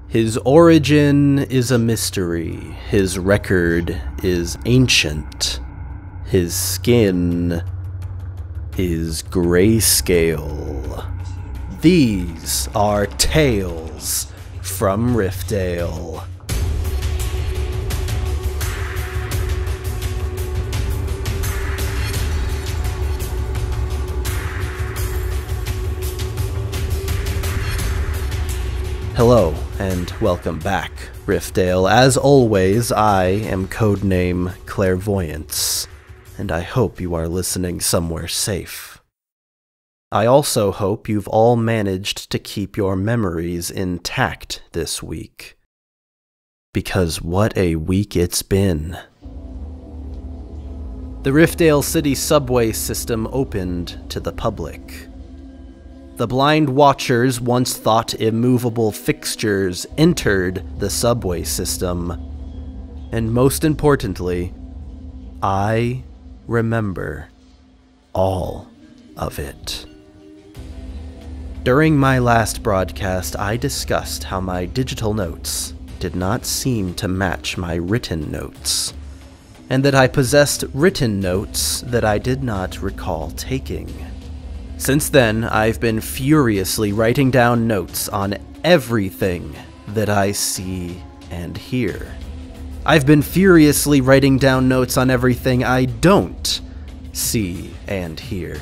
His origin is a mystery. His record is ancient. His skin is grayscale. These are tales from Riftdale. Hello, and welcome back, Riftdale. As always, I am codename Clairvoyance, and I hope you are listening somewhere safe. I also hope you've all managed to keep your memories intact this week. Because what a week it's been. The Riftdale City subway system opened to the public. The blind watchers, once thought immovable fixtures, entered the subway system. And most importantly, I remember all of it. During my last broadcast, I discussed how my digital notes did not seem to match my written notes, and that I possessed written notes that I did not recall taking. Since then, I've been furiously writing down notes on everything that I see and hear. I've been furiously writing down notes on everything I don't see and hear.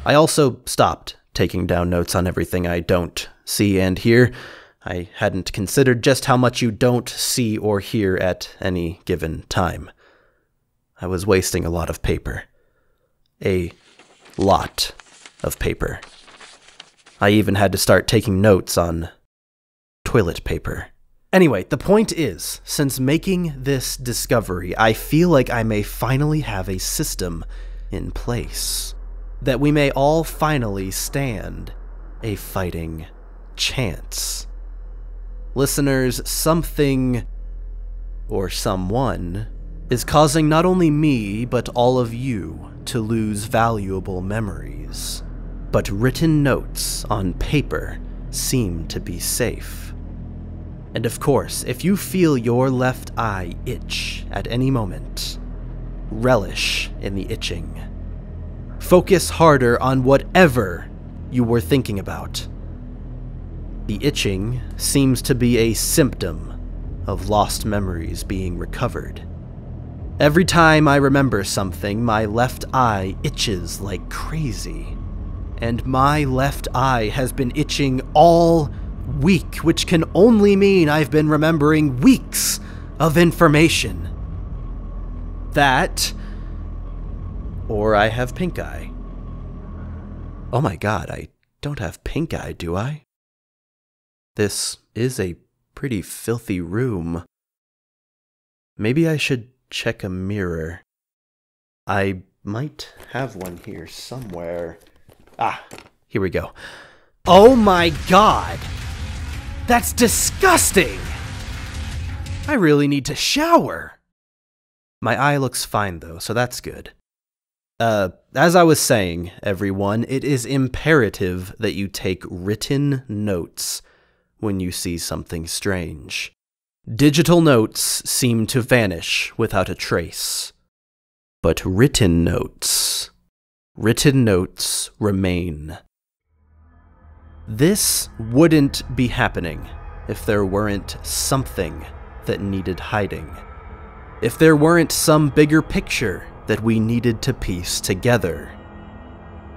I also stopped taking down notes on everything I don't see and hear. I hadn't considered just how much you don't see or hear at any given time. I was wasting a lot of paper. A lot of paper. I even had to start taking notes on toilet paper. Anyway, the point is, since making this discovery, I feel like I may finally have a system in place. That we may all finally stand a fighting chance. Listeners, something or someone is causing not only me, but all of you to lose valuable memories. But written notes on paper seem to be safe. And of course, if you feel your left eye itch at any moment, relish in the itching. Focus harder on whatever you were thinking about. The itching seems to be a symptom of lost memories being recovered. Every time I remember something, my left eye itches like crazy. And my left eye has been itching all week, which can only mean I've been remembering weeks of information. That, or I have pink eye. Oh my god, I don't have pink eye, do I? This is a pretty filthy room. Maybe I should check a mirror. I might have one here somewhere. Ah, here we go. Oh my god! That's disgusting! I really need to shower. My eye looks fine though, so that's good. As I was saying, everyone, it is imperative that you take written notes when you see something strange. Digital notes seem to vanish without a trace. But written notes remain. This wouldn't be happening if there weren't something that needed hiding. If there weren't some bigger picture that we needed to piece together.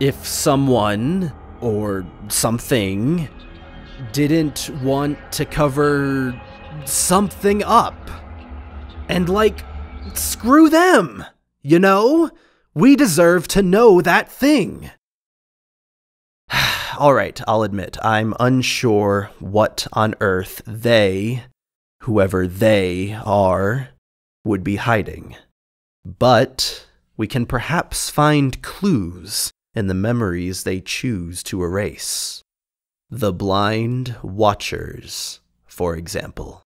If someone, or something, didn't want to cover something up. And screw them, you know? We deserve to know that thing. Alright, I'll admit, I'm unsure what on earth they, whoever they are, would be hiding. But we can perhaps find clues in the memories they choose to erase. The blind watchers, for example.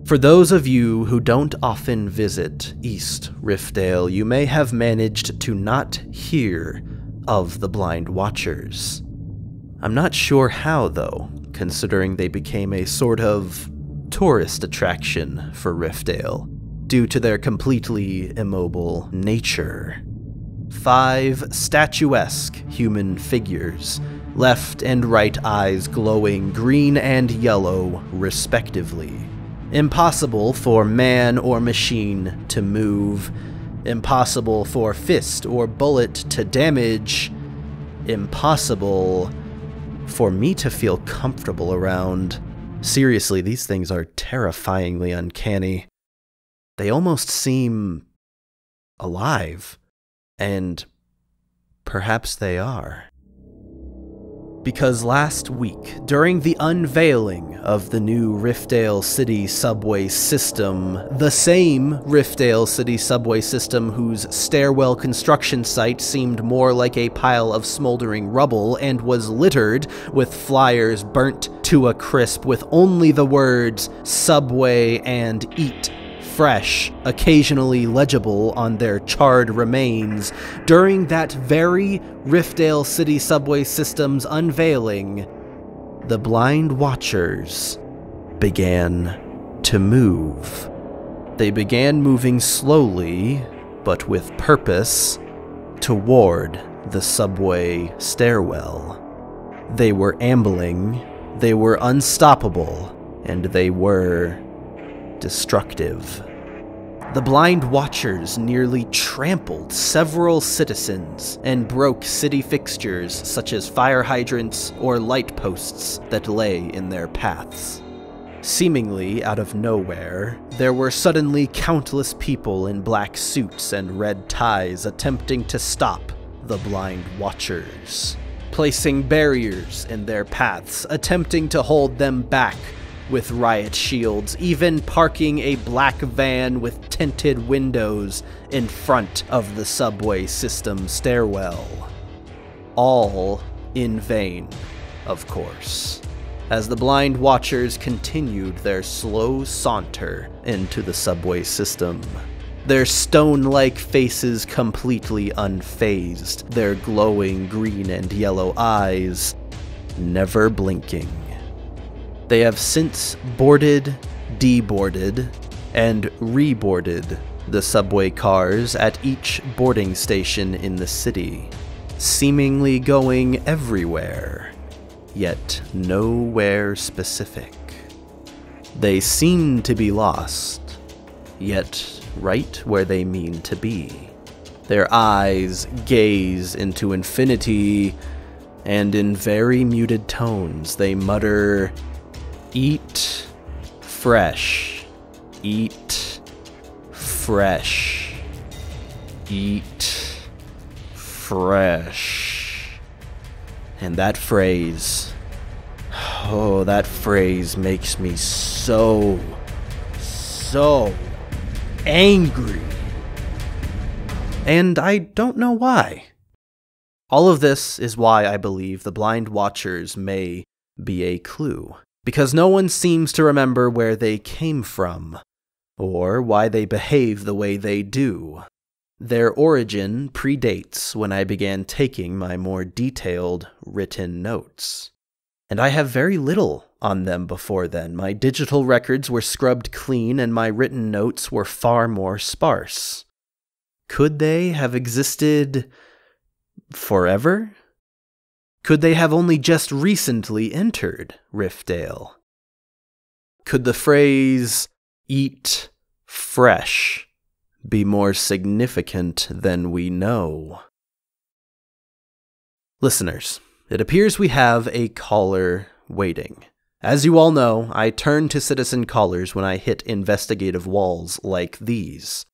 For those of you who don't often visit East Riftdale, you may have managed to not hear of the blind watchers. I'm not sure how, though, considering they became a sort of tourist attraction for Riftdale, due to their completely immobile nature. 5 statuesque human figures, left and right eyes glowing green and yellow, respectively. Impossible for man or machine to move. Impossible for fist or bullet to damage. Impossible for me to feel comfortable around. Seriously, these things are terrifyingly uncanny. They almost seem alive. And perhaps they are. Because last week, during the unveiling of the new Riftdale City subway system, the same Riftdale City subway system whose stairwell construction site seemed more like a pile of smoldering rubble and was littered with flyers burnt to a crisp with only the words "Subway" and "Eat Fresh" occasionally legible on their charred remains, during that very Riftdale City subway system's unveiling, the blind watchers began to move. They began moving slowly, but with purpose, toward the subway stairwell. They were ambling, they were unstoppable, and they were destructive. The blind watchers nearly trampled several citizens and broke city fixtures such as fire hydrants or light posts that lay in their paths. Seemingly out of nowhere, there were suddenly countless people in black suits and red ties attempting to stop the blind watchers, placing barriers in their paths, attempting to hold them back with riot shields, even parking a black van with tinted windows in front of the subway system stairwell. All in vain, of course, as the blind watchers continued their slow saunter into the subway system, their stone-like faces completely unfazed, their glowing green and yellow eyes never blinking. They have since boarded, deboarded, and reboarded the subway cars at each boarding station in the city, seemingly going everywhere, yet nowhere specific. They seem to be lost, yet right where they mean to be. Their eyes gaze into infinity, and in very muted tones they mutter, "Eat fresh, eat fresh, eat fresh." And that phrase, oh, that phrase makes me so angry. And I don't know why. All of this is why I believe the blind watchers may be a clue. Because no one seems to remember where they came from, or why they behave the way they do. Their origin predates when I began taking my more detailed written notes. And I have very little on them before then. My digital records were scrubbed clean and my written notes were far more sparse. Could they have existed forever? Could they have only just recently entered Riftdale? Could the phrase, "eat fresh," be more significant than we know? Listeners, it appears we have a caller waiting. As you all know, I turn to citizen callers when I hit investigative walls like these.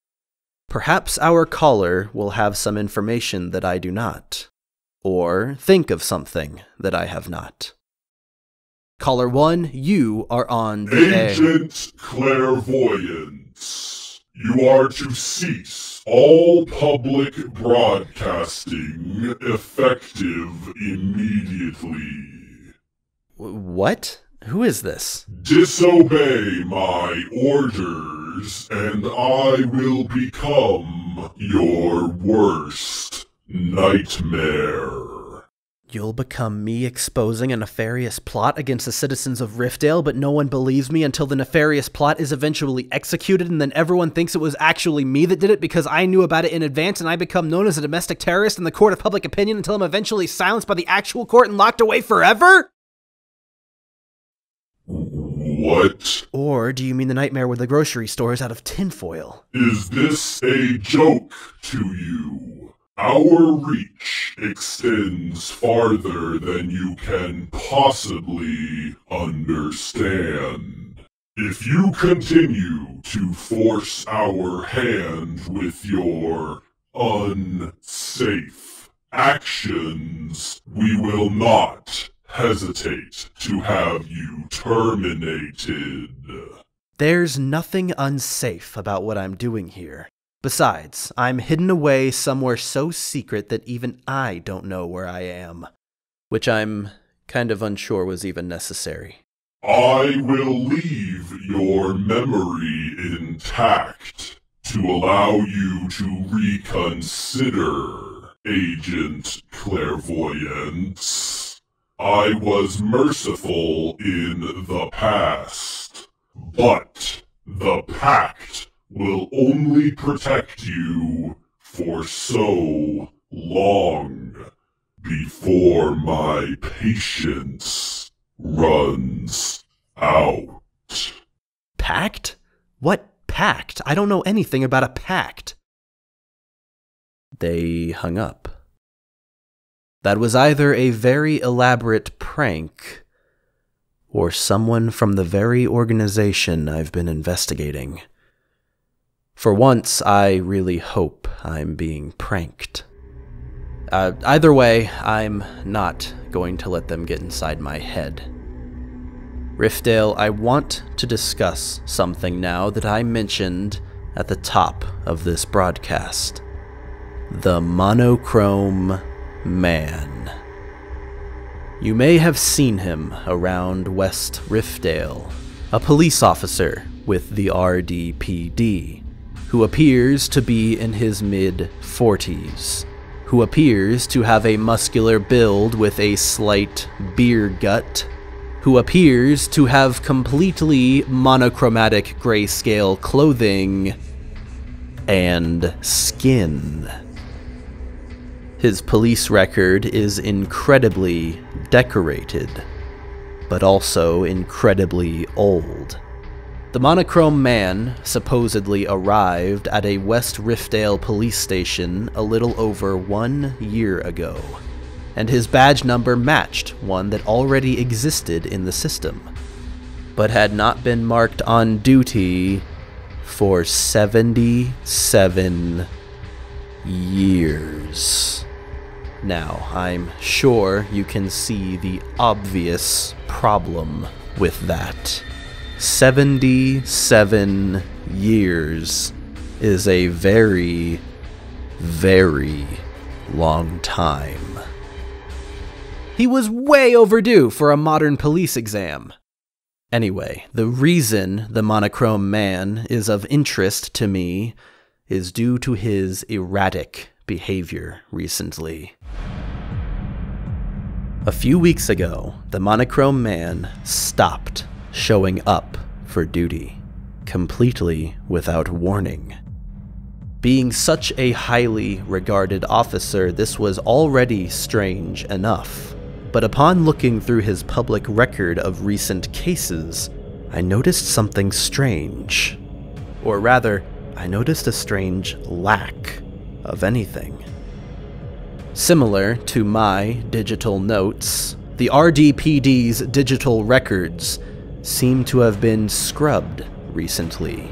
Perhaps our caller will have some information that I do not. Or think of something that I have not. Caller 1, you are on the air. Agent Clairvoyance, you are to cease all public broadcasting effective immediately. What? Who is this? Disobey my orders, and I will become your worst nightmare. You'll become me exposing a nefarious plot against the citizens of Riftdale, but no one believes me until the nefarious plot is eventually executed, and then everyone thinks it was actually me that did it because I knew about it in advance, and I become known as a domestic terrorist in the court of public opinion until I'm eventually silenced by the actual court and locked away forever? What? Or do you mean the nightmare where the grocery store is out of tinfoil? Is this a joke to you? Our reach extends farther than you can possibly understand. If you continue to force our hand with your unsafe actions, we will not hesitate to have you terminated. There's nothing unsafe about what I'm doing here. Besides, I'm hidden away somewhere so secret that even I don't know where I am. Which I'm kind of unsure was even necessary. I will leave your memory intact to allow you to reconsider, Agent Clairvoyance. I was merciful in the past, but the Pact will only protect you for so long before my patience runs out. Pact? What pact? I don't know anything about a pact. They hung up. That was either a very elaborate prank or someone from the very organization I've been investigating. For once, I really hope I'm being pranked. Either way, I'm not going to let them get inside my head. Riftdale, I want to discuss something now that I mentioned at the top of this broadcast. The Monochrome Man. You may have seen him around West Riftdale, a police officer with the RDPD, who appears to be in his mid-40s, who appears to have a muscular build with a slight beer gut, who appears to have completely monochromatic grayscale clothing and skin. His police record is incredibly decorated, but also incredibly old. The Monochrome Man supposedly arrived at a West Riftdale police station a little over 1 year ago, and his badge number matched one that already existed in the system, but had not been marked on duty for 77 years. Now, I'm sure you can see the obvious problem with that. 77 years is a very, very long time. He was way overdue for a modern police exam. Anyway, the reason the Monochrome Man is of interest to me is due to his erratic behavior recently. A few weeks ago, the Monochrome Man stopped showing up for duty, completely without warning. Being such a highly regarded officer, this was already strange enough. But upon looking through his public record of recent cases, I noticed something strange. Or rather, I noticed a strange lack of anything. Similar to my digital notes, the RDPD's digital records seem to have been scrubbed recently.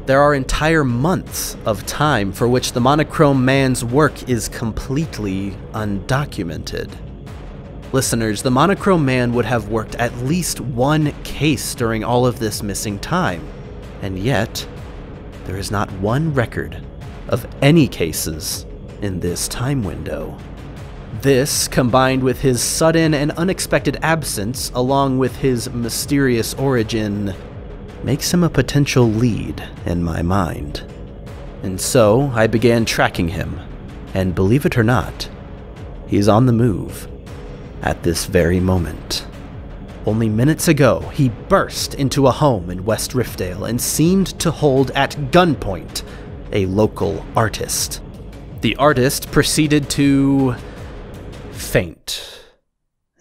There are entire months of time for which the Monochrome Man's work is completely undocumented. Listeners, the Monochrome Man would have worked at least one case during all of this missing time, and yet there is not one record of any cases in this time window. This, combined with his sudden and unexpected absence, along with his mysterious origin, makes him a potential lead in my mind. And so, I began tracking him, and believe it or not, he's on the move. at this very moment. Only minutes ago, he burst into a home in West Riftdale and seemed to hold at gunpoint a local artist. The artist proceeded to faint,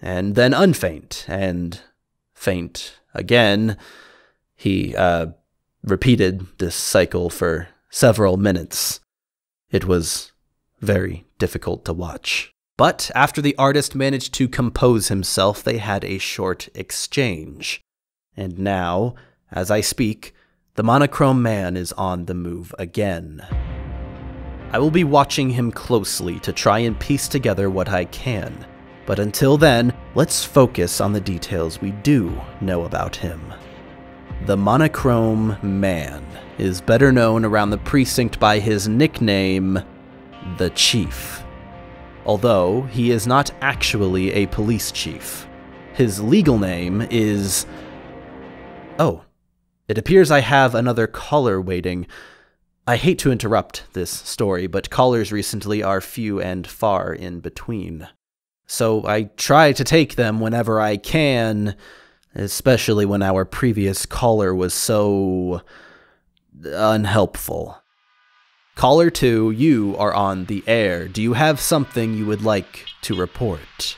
and then unfaint, and faint again. He repeated this cycle for several minutes. It was very difficult to watch. But after the artist managed to compose himself, they had a short exchange. And now, as I speak, the Monochrome man is on the move again. I will be watching him closely to try and piece together what I can. But until then, let's focus on the details we do know about him. The Monochrome man is better known around the precinct by his nickname, the Chief. Although he is not actually a police chief. His legal name is... Oh, it appears I have another caller waiting. I hate to interrupt this story, but callers recently are few and far in between. So I try to take them whenever I can, especially when our previous caller was so unhelpful. Caller 2, you are on the air. Do you have something you would like to report?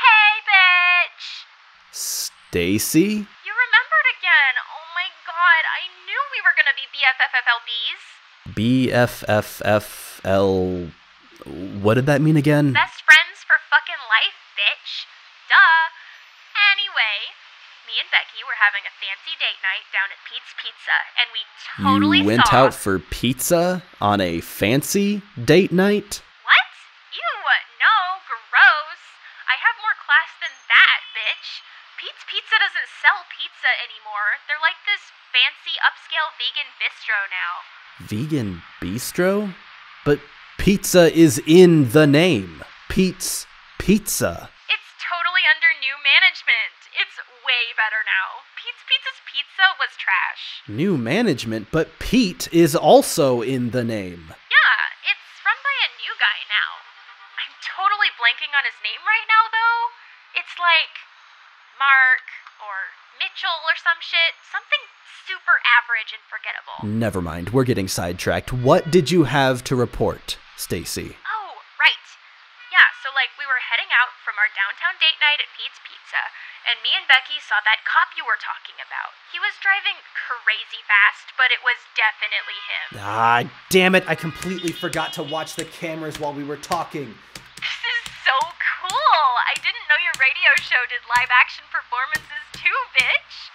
Hey, bitch! Stacy? You remembered again. Oh my god, I knew we were gonna be BFFLBs. BFFFL... What did that mean again? Best friends for fucking life, bitch. Duh. Anyway, me and Becky were having a fancy date night down at Pete's Pizza, and we totally You went out for pizza on a fancy date night? What? Ew, no, gross. I have more class than that, bitch. Pete's Pizza doesn't sell pizza anymore. They're like this fancy upscale vegan bistro now. Vegan bistro? But pizza is in the name. Pete's Pizza. It's totally under new management. It's way better now. Pete's Pizza's pizza was trash. New management, but Pete is also in the name. Yeah, it's run by a new guy now. I'm totally blanking on his name right now, though. It's like Mark or Mitchell or some shit. Something super average and forgettable. Never mind, we're getting sidetracked. What did you have to report, Stacy? Oh, right. Yeah, so we were heading out from our downtown date night at Pete's Pizza, and me and Becky saw that cop you were talking about. He was driving crazy fast, but it was definitely him. Ah, damn it, I completely forgot to watch the cameras while we were talking. This is so cool! I didn't know your radio show did live action performances too, bitch!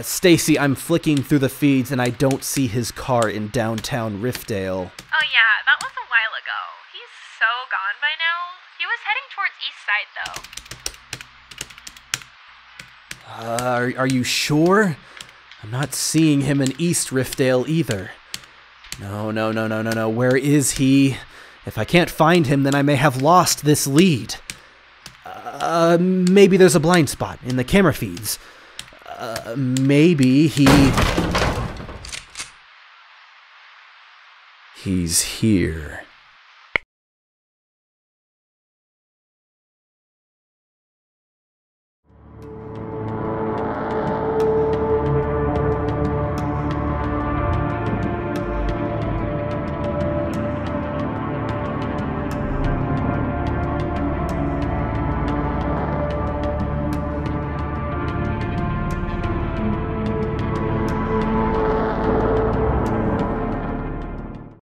Stacy, I'm flicking through the feeds and I don't see his car in downtown Riftdale. Oh yeah, that was a while ago. He's so gone by now. He was heading towards East Side, though. Are you sure? I'm not seeing him in East Riftdale either. No. Where is he? If I can't find him, then I may have lost this lead. Maybe there's a blind spot in the camera feeds. Maybe he's here.